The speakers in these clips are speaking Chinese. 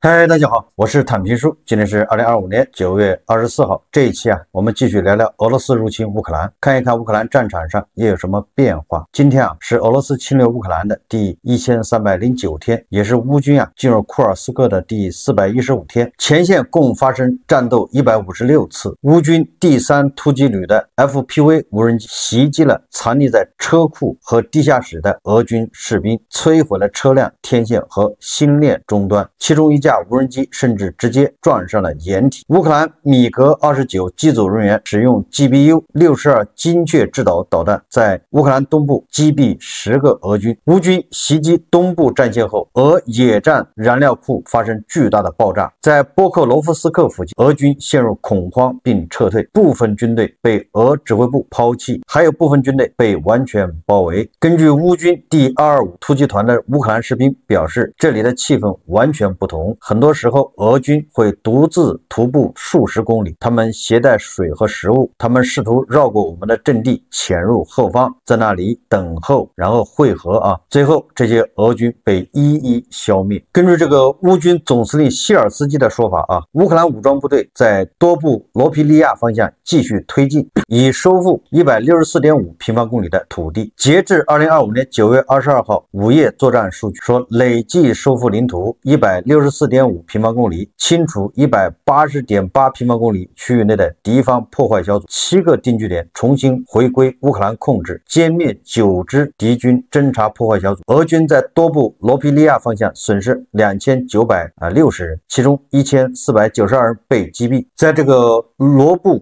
嗨，大家好，我是坦平叔。今天是2025年9月24号。这一期我们继续聊聊俄罗斯入侵乌克兰，看一看乌克兰战场上又有什么变化。今天是俄罗斯侵略乌克兰的第1309天，也是乌军进入库尔斯克的第415天。前线共发生战斗156次。乌军第3突击旅的 FPV 无人机袭击了藏匿在车库和地下室的俄军士兵，摧毁了车辆、天线和星链终端，其中一架无人机甚至直接撞上了掩体。乌克兰米格29机组人员使用 GBU-62精确制导导弹，在乌克兰东部击毙10个俄军。乌军袭击东部战线后，俄野战燃料库发生巨大的爆炸，在波克罗夫斯克附近，俄军陷入恐慌并撤退，部分军队被俄指挥部抛弃，还有部分军队被完全包围。根据乌军第225突击团的乌克兰士兵表示，这里的气氛完全不同。很多时候，俄军会独自徒步数十公里，他们携带水和食物，他们试图绕过我们的阵地，潜入后方，在那里等候，然后汇合最后这些俄军被一一消灭。根据这个乌军总司令希尔斯基的说法乌克兰武装部队在多布罗皮利亚方向继续推进，以收复164.5平方公里的土地。截至2025年9月22号午夜作战数据说，累计收复领土164.5平方公里，清除180.8平方公里区域内的敌方破坏小组，7个定居点重新回归乌克兰控制，歼灭9支敌军侦察破坏小组。俄军在多布罗皮利亚方向损失2960人，其中1492人被击毙。在这个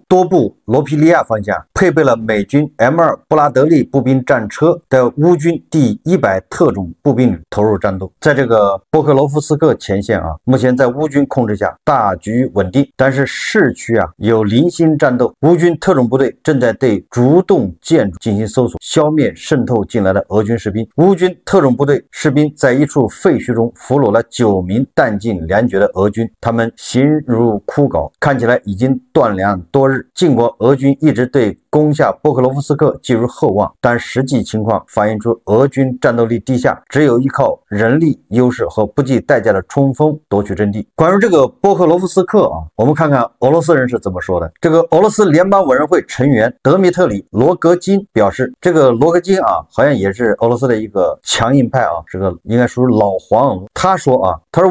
多布罗皮利亚方向，配备了美军 M2 布拉德利步兵战车的乌军第100特种步兵旅投入战斗。在这个波克罗夫斯克前线目前在乌军控制下大局稳定，但是市区有零星战斗。乌军特种部队正在对主动建筑进行搜索，消灭渗透进来的俄军士兵。乌军特种部队士兵在一处废墟中俘虏了9名弹尽粮绝的俄军，他们形如枯槁，看起来已经断粮多日。尽管俄军一直对攻下波克罗夫斯克寄予厚望，但实际情况反映出俄军战斗力低下，只有依靠人力优势和不计代价的冲锋夺取阵地。关于这个波克罗夫斯克我们看看俄罗斯人是怎么说的。这个俄罗斯联邦委员会成员德米特里·罗格金表示，这个罗格金好像也是俄罗斯的一个强硬派这个应该属于老黄俄。他说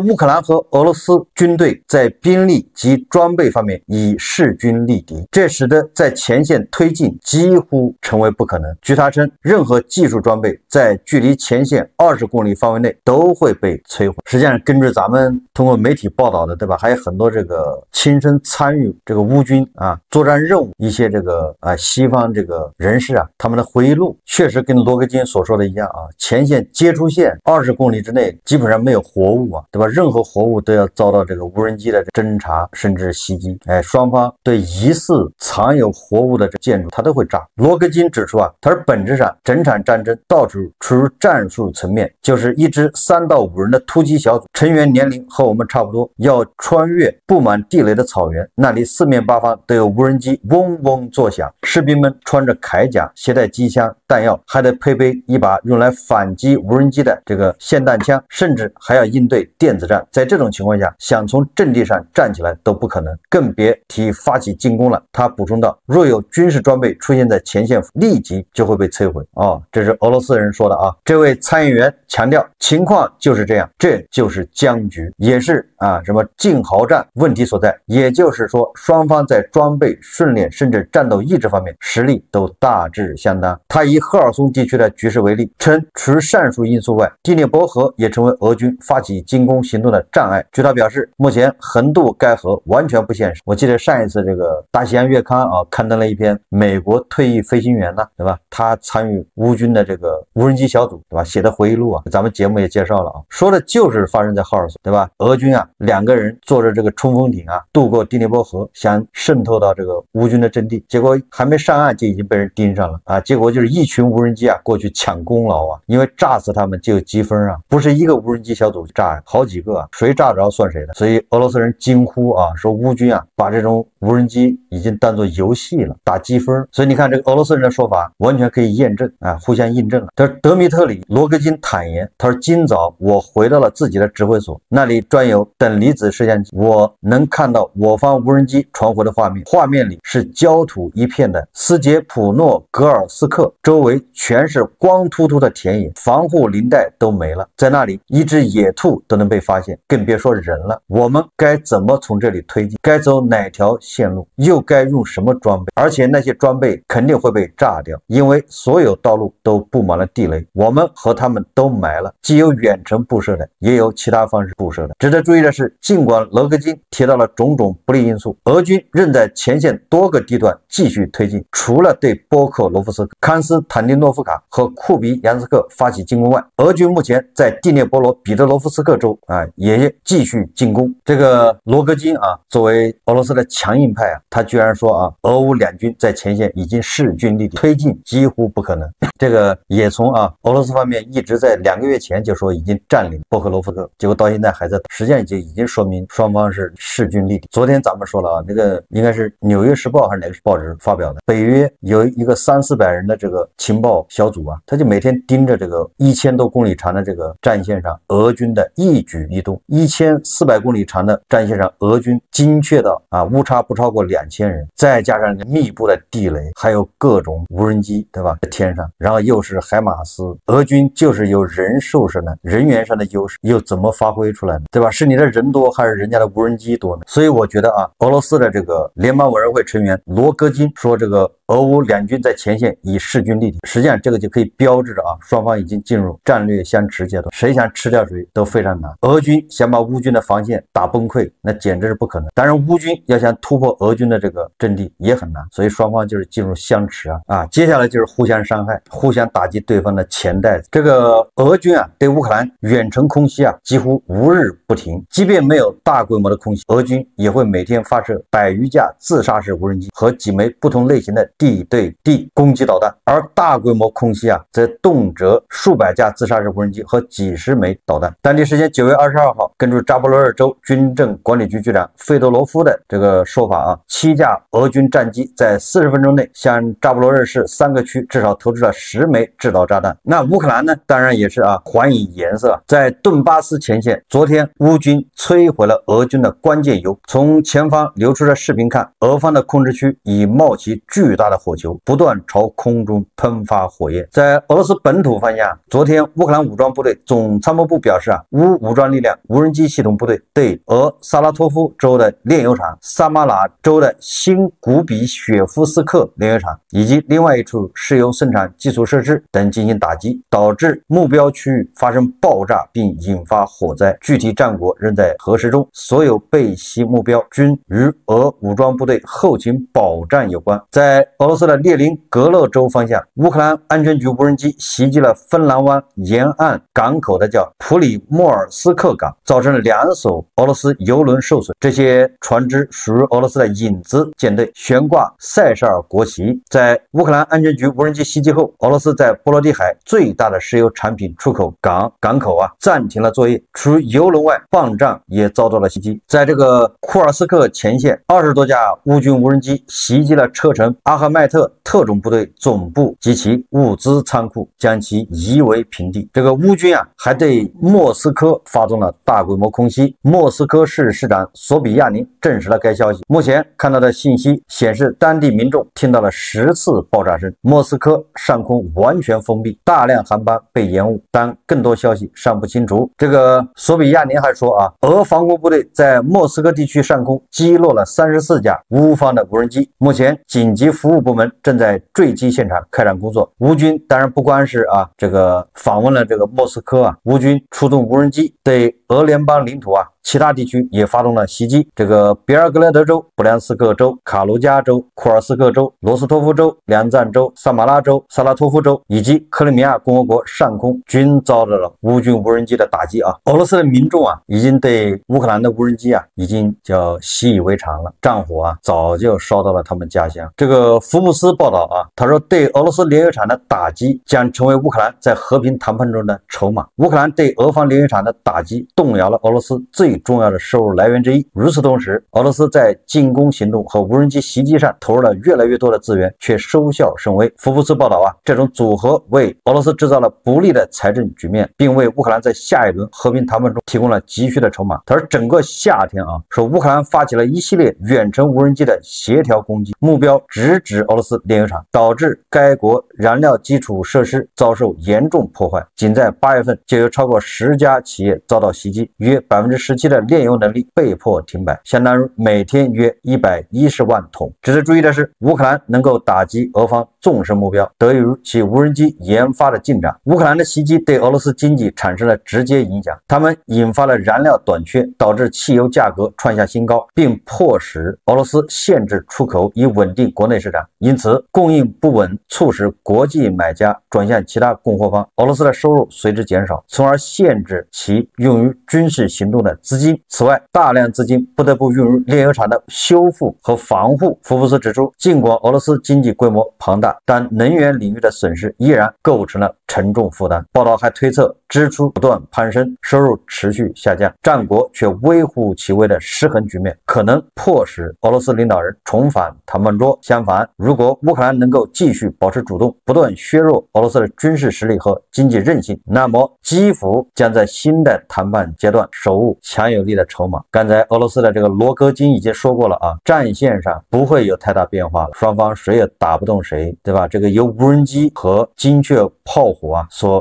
乌克兰和俄罗斯军队在兵力及装备方面以势均力敌，这使得在前线推进几乎成为不可能。据他称，任何技术装备在距离前线20公里范围内都会被摧毁。实际上根据咱们通过媒体报道的，对吧，还有很多这个亲身参与这个乌军作战任务一些这个西方这个人士他们的回忆录确实跟罗格金所说的一样前线接触线20公里之内基本上没有活物对吧，任何活物都要遭到这个无人机的侦察甚至袭击。双方对疑似藏有活物的建筑它都会炸。罗格金指出他说本质上整场战争到处处于战术层面，就是一支3到5人的突击小组，成员年龄和我们差不多，要穿越布满地雷的草原，那里四面八方都有无人机嗡嗡作响，士兵们穿着铠甲，携带机枪弹药，还得配备一把用来反击无人机的这个霰弹枪，甚至还要应对电子战。在这种情况下，想从阵地上站起来都不可能，更别提发起进攻了。他补充道，若有军事装备出现在前线，立即就会被摧毁。这是俄罗斯人说的这位参议员强调，情况就是这样，这就是僵局，也是什么静豪战问题所在。也就是说，双方在装备、训练甚至战斗意志方面实力都大致相当。他以赫尔松地区的局势为例，称除上述因素外，第聂伯河也成为俄军发起进攻行动的障碍。据他表示，目前横渡该河完全不现实。我记得上一次这个大西洋月刊刊登了一篇美国退役飞行员对吧，他参与乌军的这个无人机小组对吧写的回忆录咱们节目也介绍了说的就是发生在赫尔松对吧，俄军2个人坐着这个冲锋艇渡过第聂伯河，想渗透到这个乌军的阵地，结果还没上岸就已经被人盯上了结果就是一群无人机过去抢功劳因为炸死他们就有积分不是一个无人机小组炸好几个谁炸着算谁的。所以俄罗斯人惊呼说乌军把这种无人机已经当作游戏了，打积分。所以你看这个俄罗斯人的说法完全可以验证啊，互相印证了。他说德米特里·罗戈金坦言，他说今早我回到了自己的指挥所，那里装有等离子摄像机，我能看到我方无人机传回的画面，画面里是焦土一片的斯捷普诺格尔斯克，周围全是光秃秃的田野，防护林带都没了，在那里一只野兔都能被发现，更别说人了。我们该怎么从这里推进？该走哪条线路？又该用什么装备？而且那些装备肯定会被炸掉，因为所有道路都布满了地雷，我们和他们都埋了，既有远程布设的，也有其他方式布设的。值得注意的是，尽管罗戈金提到了种种不利因素，俄军仍在前线多个地段继续推进，除了对波克罗夫斯克、康斯坦丁诺夫卡和库比扬斯克发起进攻外，俄军目前在第聂波罗彼得罗夫斯克州也继续进攻。这个罗戈金作为俄罗斯的强硬派他居然说俄乌两军在前线已经势均力敌，推进几乎不可能。这个也从俄罗斯方面一直在2个月前就说已经占领波克罗夫克，结果到现在还在，实际上就已经说明双方是势均力敌。昨天咱们说了这个应该是《纽约时报》还是哪个报纸发表的，北约有一个300-400人的这个情报小组他就每天盯着这个1000多公里长的这个战线上俄军的一举一动，1400公里长的战线上俄军精确到误差不超过2000人，再加上密布的地雷，还有各种无人机，对吧？在天上，然后又是海马斯，俄军就是有人数上的人员上的优势，又怎么发挥出来呢？对吧？是你的人多还是人家的无人机多呢？所以我觉得俄罗斯的这个联邦委员会成员罗戈金说这个俄乌两军在前线以势均力敌，实际上这个就可以标志着双方已经进入战略相持阶段，谁想吃掉谁都非常难。俄军想把乌军的防线打崩溃，那简直是不可能。当然，乌军要想突破俄军的这个阵地也很难，所以双方就是进入相持接下来就是互相伤害，互相打击对方的钱袋子。这个俄军对乌克兰远程空袭几乎无日不停，即便没有大规模的空袭，俄军也会每天发射100余架自杀式无人机和几枚不同类型的地对地攻击导弹，而大规模空袭则动辄数百架自杀式无人机和几十枚导弹。当地时间9月22号，根据扎波罗热州军政管理局局长费多罗夫的这个说法7架俄军战机在40分钟内向扎波罗热市3个区至少投掷了10枚制导炸弹。那乌克兰呢，当然也是还以颜色，在顿巴斯前线，昨天乌军摧毁了俄军的关键油，从前方流出的视频看，俄方的控制区已冒起巨大的火球，不断朝空中喷发火焰。在俄罗斯本土方向，昨天乌克兰武装部队总参谋部表示乌武装力量无人机系统部队对俄萨拉托夫州的炼油厂、萨马拉州的新古比雪夫斯克炼油厂以及另外一处石油生产基础设施等进行打击，导致目标区域发生爆炸并引发火灾。具体战果仍在核实中，所有被袭目标均与俄武装部队后勤保障有关。在俄罗斯的列宁格勒州方向，乌克兰安全局无人机袭击了芬兰湾沿岸港口的叫普里莫尔斯克港，造成了2艘俄罗斯油轮受损。这些船只属于俄罗斯的影子舰队，悬挂塞舌尔国旗。在乌克兰安全局无人机袭击后，俄罗斯在波罗的海最大的石油产品出口港口暂停了作业，除油轮外，泵站也遭到了袭击。在这个库尔斯克前线，20多架乌军无人机袭击了车臣阿赫迈特特种部队总部及其物资仓库，将其夷为平地。这个乌军还对莫斯科发动了大规模空袭。莫斯科市市长索比亚宁证实了该消息。目前看到的信息显示，当地民众听到了10次爆炸声，莫斯科上空完全封闭，大量航班被延误，但更多消息尚不清楚。这个索比亚宁还说俄防空部队在莫斯科地区上空击落了34架乌方的无人机，目前紧急服务部门正在坠机现场开展工作。乌军当然不光是这个访问了这个莫斯科乌军出动无人机对俄联邦领土其他地区也发动了袭击。这个别尔格勒德州、布良斯克州、卡卢加州、库尔斯克州、罗斯托夫州、梁赞州、萨马拉州、萨拉托夫州以及克里米亚共和国上空均遭到了乌军无人机的打击俄罗斯的民众已经对乌克兰的无人机已经叫习以为常了，战火早就烧到了他们家乡。这个福布斯报道他说对俄罗斯炼油厂的打击将成为乌克兰在和平谈判中的筹码。乌克兰对俄方炼油厂的打击动摇了俄罗斯最最重要的收入来源之一。与此同时，俄罗斯在进攻行动和无人机袭击上投入了越来越多的资源，却收效甚微。福布斯报道这种组合为俄罗斯制造了不利的财政局面，并为乌克兰在下一轮和平谈判中提供了急需的筹码。而整个夏天说乌克兰发起了一系列远程无人机的协调攻击，目标直指俄罗斯炼油厂，导致该国燃料基础设施遭受严重破坏。仅在8月份就有超过10家企业遭到袭击，约17%的炼油能力被迫停摆，相当于每天约110万桶。值得注意的是，乌克兰能够打击俄方纵深目标，得益于其无人机研发的进展。乌克兰的袭击对俄罗斯经济产生了直接影响，他们引发了燃料短缺，导致汽油价格创下新高，并迫使俄罗斯限制出口以稳定国内市场。因此，供应不稳促使国际买家转向其他供货方，俄罗斯的收入随之减少，从而限制其用于军事行动的资金。此外，大量资金不得不用于炼油厂的修复和防护。福布斯指出，尽管俄罗斯经济规模庞大，但能源领域的损失依然构成了沉重负担。报道还推测，支出不断攀升，收入持续下降，战国却微乎其微的失衡局面可能迫使俄罗斯领导人重返谈判桌。相反，如果乌克兰能够继续保持主动，不断削弱俄罗斯的军事实力和经济韧性，那么基辅将在新的谈判阶段手握强有力的筹码。刚才俄罗斯的这个罗戈金已经说过了战线上不会有太大变化了，双方谁也打不动谁，对吧？这个由无人机和精确炮火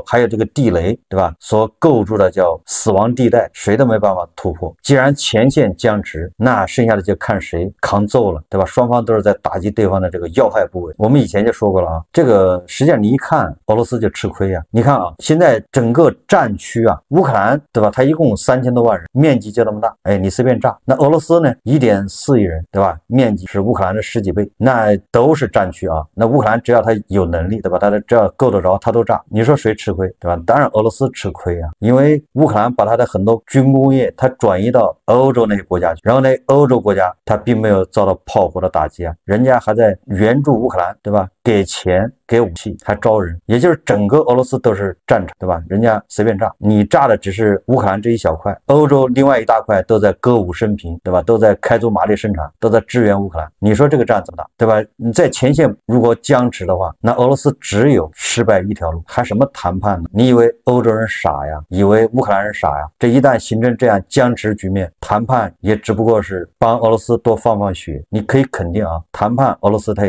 还有这个地雷，对吧？所构筑的叫死亡地带，谁都没办法突破。既然前线僵持，那剩下的就看谁扛揍了，对吧？双方都是在打击对方的这个要害部位。我们以前就说过了这个实际上你一看俄罗斯就吃亏你看现在整个战区乌克兰，对吧？它一共3000多万人，面积就那么大，你随便炸。那俄罗斯呢1.4亿人，对吧？面积是乌克兰的10几倍，那都是战区那乌克兰只要他有能力，对吧？他只要够得着他都炸。你说谁吃亏，对吧？当然俄罗斯吃亏因为乌克兰把他的很多军工业它转移到欧洲那些国家去，然后欧洲国家它并没有遭到炮火的打击人家还在援助乌克兰，对吧？给钱给武器还招人，也就是整个俄罗斯都是战场，对吧？人家随便炸，你炸的只是乌克兰这一小块，欧洲另外一大块都在歌舞升平，对吧？都在开足马力生产，都在支援乌克兰。你说这个战怎么打，对吧？你在前线如果僵持的话，那俄罗斯只有失败一条路，还什么谈判呢？你以为欧洲人傻呀？以为乌克兰人傻呀？这一旦形成这样僵持局面，谈判也只不过是帮俄罗斯多放放血。你可以肯定谈判俄罗斯他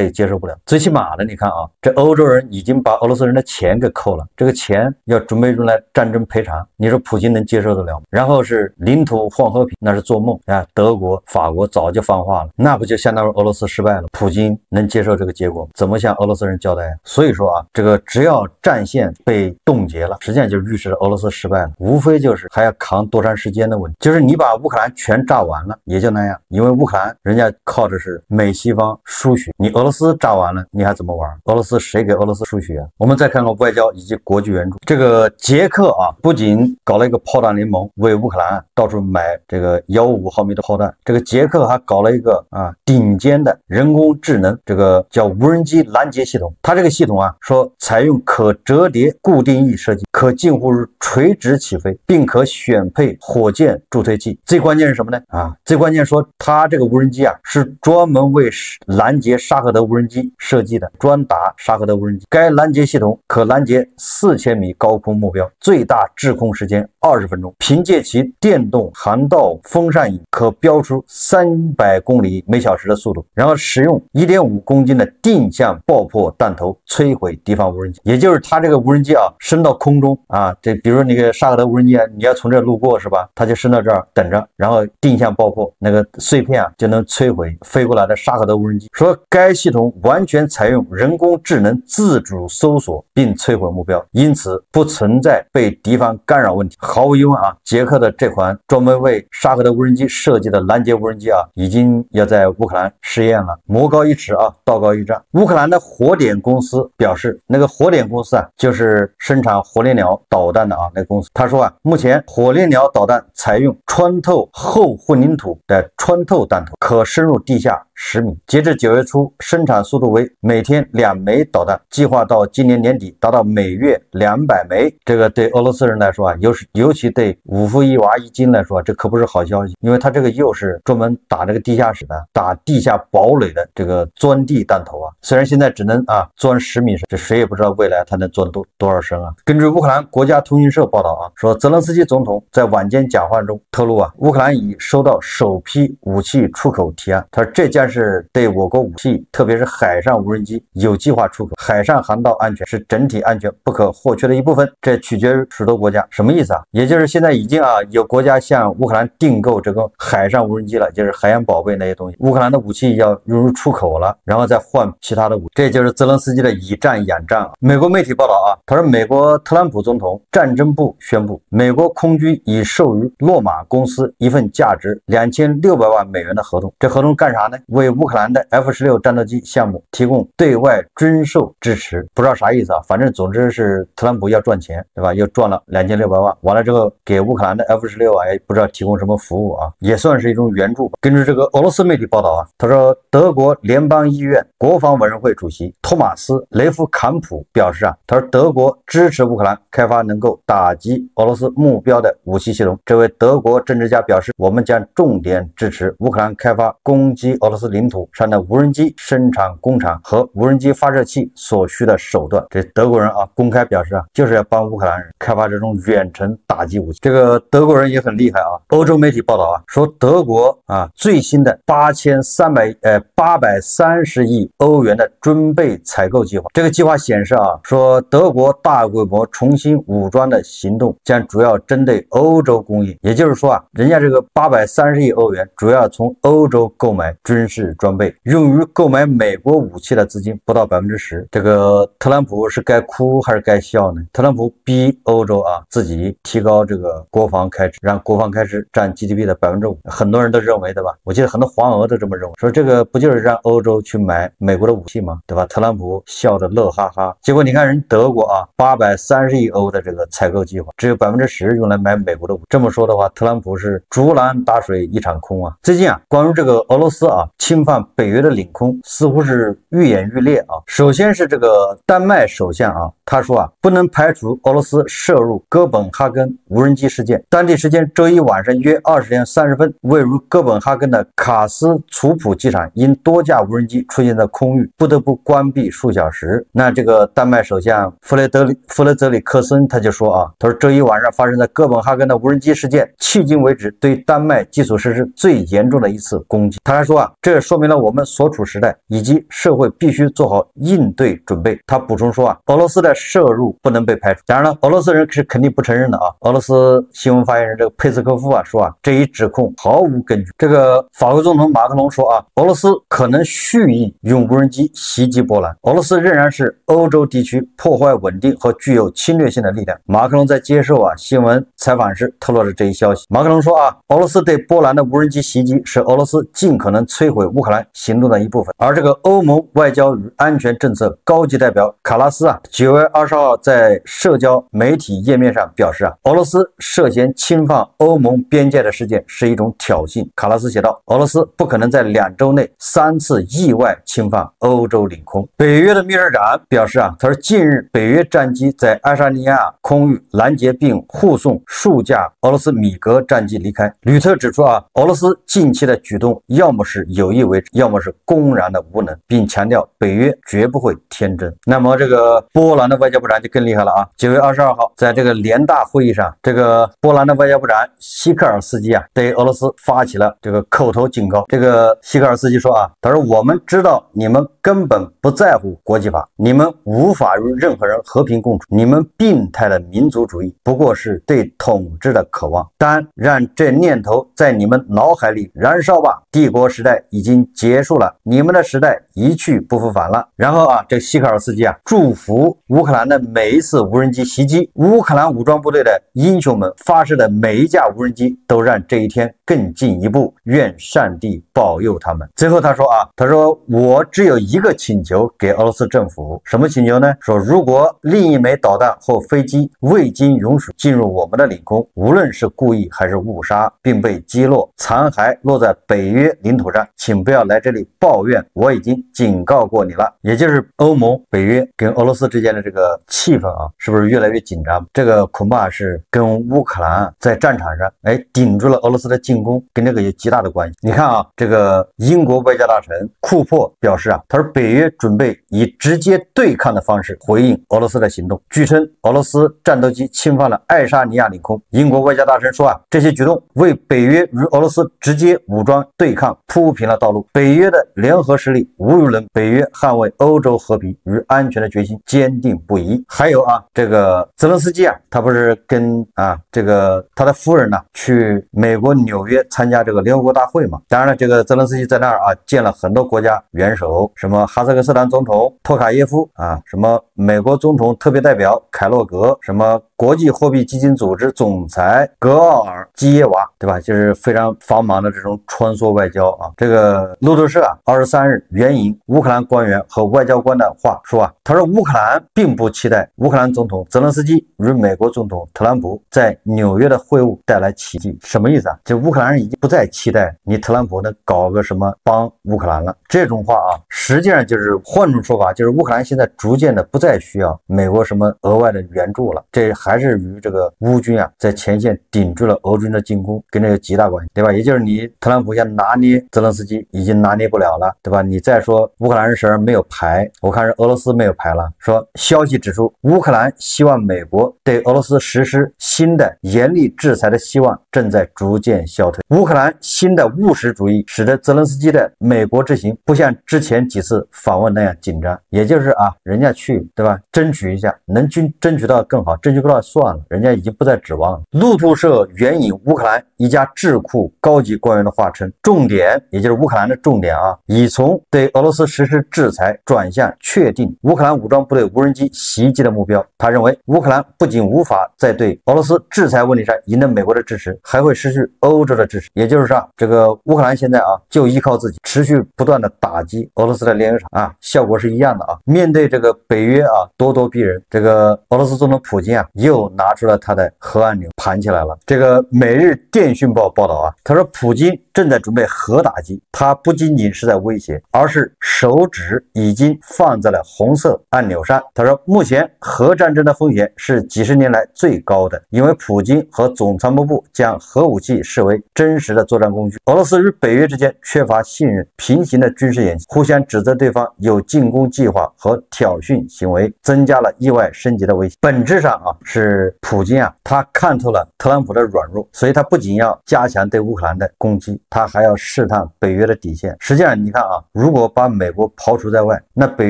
也接受不了。最起码的，你看这欧洲人已经把俄罗斯人的钱给扣了，这个钱要准备用来战争赔偿，你说普京能接受得了吗？然后是领土换和平，那是做梦德国、法国早就放话了，那不就相当于俄罗斯失败了？普京能接受这个结果？怎么向俄罗斯人交代所以说这个只要战线被冻结了，实际上就预示着俄罗斯失败了，无非就是还要扛多长时间的问题。就是你把乌克兰全炸完了，也就那样，因为乌克兰人家靠的是美西方输血，你俄罗斯炸完了，你还怎么玩？俄罗斯谁给俄罗斯输血我们再看看外交以及国际援助。这个捷克不仅搞了一个炮弹联盟，为乌克兰到处买这个155毫米的炮弹，这个捷克还搞了一个顶尖的人工智能，这个叫无人机拦截系统。它这个系统说采用可折叠固定翼设计，可近乎于垂直起飞，并可选配火箭助推器。最关键是什么呢？最关键说它这个无人机是专门为拦截沙赫德无人机设计的，专打沙赫德无人机。该拦截系统可拦截4000米高空目标，最大滞空时间20分钟。凭借其电动航道风扇引，可飙出300公里每小时的速度，然后使用1.5公斤的定向爆破弹头摧毁敌方无人机。也就是它这个无人机升到空中这比如那个沙赫德无人机你要从这路过是吧？它就升到这儿等着，然后定向爆破，那个碎片就能摧毁飞过来的沙赫德无人机。说该系统完全采用人工智能自主搜索并摧毁目标，因此不存在被敌方干扰问题。毫无疑问捷克的这款专门为沙赫德无人机设计的拦截无人机已经要在乌克兰试验了。魔高一尺道高一丈。乌克兰的火点公司表示，那个火点公司就是生产火烈鸟导弹的那个公司。他说目前火烈鸟导弹采用穿透后混凝土的穿透弹头，可深入地下10米。截至9月初，生产速度为为每天2枚导弹，计划到今年年底达到每月200枚。这个对俄罗斯人来说啊，尤其对五夫一娃一金来说，这可不是好消息，因为他这个又是专门打这个地下室的、打地下堡垒的这个钻地弹头啊。虽然现在只能钻10米深，这谁也不知道未来他能钻多少深啊。根据乌克兰国家通讯社报道啊，说泽连斯基总统在晚间讲话中透露啊，乌克兰已收到首批武器出口提案。他说这将是对我国武器，特别是海上无人机有计划出口。海上航道安全是整体安全不可或缺的一部分，这取决于许多国家。什么意思啊？也就是现在已经有国家向乌克兰订购这个海上无人机了，就是海洋宝贝那些东西。乌克兰的武器要融入出口了，然后再换其他的武器，这就是泽连斯基的以战养战啊。美国媒体报道啊，他说美国特朗普总统战争部宣布，美国空军已授予洛马公司一份价值2600万美元的合同。这合同干啥呢？为乌克兰的 F-16战斗机项目提供对外军售支持。不知道啥意思啊，反正总之是特朗普要赚钱，对吧？又赚了2600万，完了之后给乌克兰的 F-16也不知道提供什么服务啊，也算是一种援助吧。根据这个俄罗斯媒体报道啊，他说德国联邦议院国防委员会主席托马斯·雷夫坎普表示啊，他说德国支持乌克兰开发能够打击俄罗斯目标的武器系统。这位德国政治家表示，我们将重点支持乌克兰开发攻击俄罗斯领土上的无人机生产工厂和无人机发射器所需的手段。这德国人公开表示就是要帮乌克兰人开发这种远程打击武器。这个德国人也很厉害啊。欧洲媒体报道说德国最新的830亿欧元的军备采购计划。这个计划显示说德国大规模重新武装的行动将主要针对欧洲工业，也就是说人家这个830亿欧元主要从欧洲购买军事装备，用于购买美国武器的资金不到10%。这个特朗普是该哭还是该笑呢？特朗普逼欧洲自己提高这个国防开支，让国防开支占 GDP 的5%。很多人都认为，对吧？我记得很多黄俄都这么认为，说这个不就是让欧洲去买美国的武器吗？对吧？特朗普笑得乐哈哈。结果你看人德国830亿欧的这个采购计划，只有10%用来买美国的武器。这么说的话，特朗普是竹篮打水一场空啊。最近关于这个俄罗斯侵犯北约的领空，似乎是愈演愈烈啊。首先是这个丹麦首相他说不能排除俄罗斯涉入哥本哈根无人机事件。当地时间周一晚上约20点30分，位于哥本哈根的卡斯楚普机场因多架无人机出现在空域，不得不关闭数小时。那这个丹麦首相弗雷泽里克森他就说他说周一晚上发生在哥本哈根的无人机事件，迄今为止对丹麦基础设施最严重的一次攻击。他还说这说明了我们所处时代以及社会必须做好应对准备。他补充说俄罗斯的涉入不能被排除。当然了，俄罗斯人是肯定不承认的俄罗斯新闻发言人这个佩斯科夫说这一指控毫无根据。这个法国总统马克龙说俄罗斯可能蓄意用无人机袭击波兰。俄罗斯仍然是欧洲地区破坏稳定和具有侵略性的力量。马克龙在接受新闻采访时透露了这一消息。马克龙说俄罗斯对波兰的无人机袭击是俄罗斯尽可能摧毁乌克兰行动的一部分。而这个欧盟外交与安全政策高级代表卡拉斯9月20号在社交媒体页面上表示俄罗斯涉嫌侵犯欧盟边界的事件是一种挑衅。卡拉斯写道，俄罗斯不可能在2周内3次意外侵犯欧洲领空。北约的秘书长表示他说近日北约战机在爱沙尼亚空域拦截并护送数架俄罗斯米格战机离开。吕特指出俄罗斯近期的举动要么是有意为之，要么是公然的无能，并强调北约绝不会天真。那么这个波兰的外交部长就更厉害了9月22号在这个联大会议上，这个波兰的外交部长希克尔斯基对俄罗斯发起了这个口头警告。这个希克尔斯基说他说我们知道你们根本不在乎国际法，你们无法与任何人和平共处，你们病态的民族主义不过是对统治的渴望，但让这念头在你们脑海里燃烧吧，帝国时代已经结束了，你们的时代一去不复返了。然后这希克尔斯基祝福乌克兰的每一次无人机袭击，乌克兰武装部队的英雄们发射的每一架无人机都让这一天更进一步，愿上帝保佑他们。最后他说他说我只有一个请求给俄罗斯政府，什么请求呢？说如果另一枚导弹或飞机未经允许进入我们的领空，无论是故意还是误杀，并被击落，残骸落在北约领土上，请不要来这里抱怨，我已经警告过你了。也就是欧盟、北约跟俄罗斯之间的这个气氛是不是越来越紧张？这个恐怕是跟乌克兰在战场上顶住了俄罗斯的进攻，跟这个有极大的关系。你看这个英国外交大臣库珀表示他说北约准备以直接对抗的方式回应俄罗斯的行动。据称俄罗斯战斗机侵犯了爱沙尼亚领空，英国外交大臣说这些举动为北约与俄罗斯直接武装对抗铺平了道路。北约的联合实力无与伦比，北约捍卫欧洲和平与安全的决心坚定不移。还有这个泽连斯基他不是跟这个他的夫人去美国纽约参加这个联合国大会嘛？当然了，这个泽连斯基在那儿见了很多国家元首，什么哈萨克斯坦总统托卡耶夫什么美国总统特别代表凯洛格，什么国际货币基金组织总裁格奥尔基耶娃，对吧？就是非常繁忙的这种穿梭外交这个路透社23日援引乌克兰官员和外交官的话说他说乌克兰并不期待乌克兰总统泽连斯基与美国总统特朗普在纽约的会晤带来奇迹。什么意思就乌克兰人已经不再期待你特朗普能搞个什么帮乌克兰了。这种话实际上就是换种说法，就是乌克兰现在逐渐的不再需要美国什么额外的援助了。这还是与这个乌军在前线顶住了俄军的进攻跟这个极大关系，对吧？也就是你特朗普想拿捏泽连斯基已经拿捏不了了，对吧？你再说乌克兰人手上没有牌，我看是俄罗斯没有牌了。说消息指出，乌克兰希望美国对俄罗斯实施新的严厉制裁的希望正在逐渐消退。乌克兰新的务实主义使得泽连斯基的美国之行不像之前几次访问那样紧张，也就是人家去，对吧？争取一下，能争取到更好，争取不到算了，人家已经不再指望了。路透社援引乌克兰一家智库高级官员的话称，重点也就是乌克兰的重点已从对俄罗斯实施制裁转向确定乌克兰武装部队无人机袭击的目标。他认为乌克兰不仅无法在对俄罗斯制裁问题上赢得美国的支持，还会失去欧洲的支持。也就是说这个乌克兰现在就依靠自己持续不断的打击俄罗斯的炼油厂效果是一样的面对这个北约咄咄逼人，这个俄罗斯总统普京又拿出了他的核按钮盘起来了。这个每日电讯报报道他说普京正在准备核打击，他不仅仅是在威胁，而是手指已经放在了红色按钮上。他说目前核战争的风险是几十年来最高的，因为普京和总参谋部将核武器视为真实的作战工具。俄罗斯与北约之间缺乏信任，平行的军事演习，互相指责对方有进攻计划和挑衅行为，增加了意外升级的危险。本质上是普京他看透了特朗普的软弱，所以他不仅要加强对乌克兰的攻击，他还要试探北约的底线。实际上你看如果把美国刨除在外，那北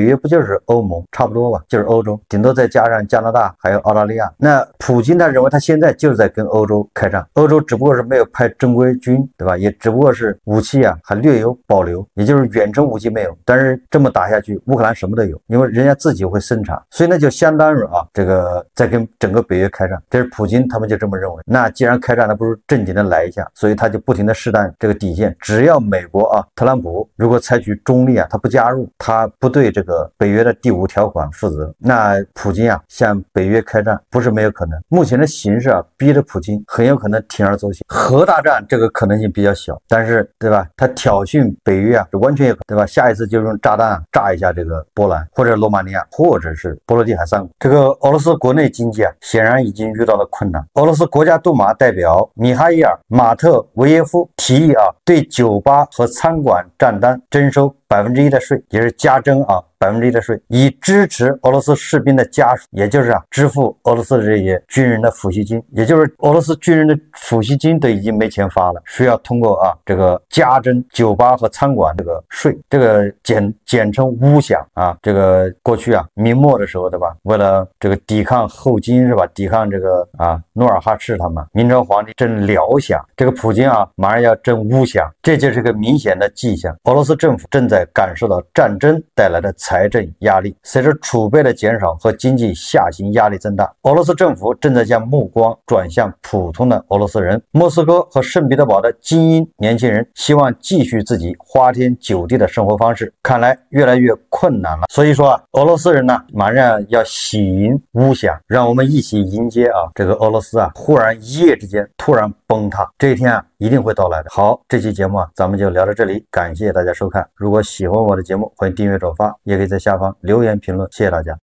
约不就是欧盟差不多吧，就是欧洲，顶多再加上加拿大还有澳大利亚。那普京他认为他现在就是在跟欧洲开战，欧洲只不过是没有派正规军，对吧？也只不过是武器还略有保留，也就是远程武器没有。但是这么打下去，乌克兰什么都有，因为人家自己会生产，所以那就相当于这个在跟整个北约开战。这是普京他们就这么认为。那既然开战了，不如正经的来一下，所以他就不停的试探这个底线。只要美国特朗普如果采取中立他不加入，他不对这个北约的第5条款负责，那普京向北约开战不是没有可能。目前的形势逼着普京很有可能铤而走险。核大战这个可能性比较小，但是对吧？他挑衅北约完全有可能，对吧？下一次就用炸弹炸一下这个波兰或者罗马尼亚或者是波罗的海3国。这个俄罗斯国内经济显然已经遇到了困难。俄罗斯国家杜马代表米哈伊尔·马特维耶夫提议对酒吧和餐馆账单征收1%的税，也是加征1%的税，以支持俄罗斯士兵的家属，也就是支付俄罗斯的这些军人的抚恤金，也就是俄罗斯军人的抚恤金都已经没钱发了，需要通过这个加征酒吧和餐馆这个税，这个简称乌饷这个过去明末的时候，对吧？为了这个抵抗后金是吧？抵抗这个努尔哈赤他们，明朝皇帝征辽饷，这个普京马上要征乌饷，这就是个明显的迹象。俄罗斯政府正在感受到战争带来的财财政压力。随着储备的减少和经济下行压力增大，俄罗斯政府正在将目光转向普通的俄罗斯人。莫斯科和圣彼得堡的精英年轻人希望继续自己花天酒地的生活方式，看来越来越困难了。所以说俄罗斯人呢，马上要喜迎乌响，让我们一起迎接这个俄罗斯忽然一夜之间突然崩塌，这一天一定会到来的。好，这期节目咱们就聊到这里，感谢大家收看。如果喜欢我的节目，欢迎订阅转发，也可以在下方留言评论，谢谢大家。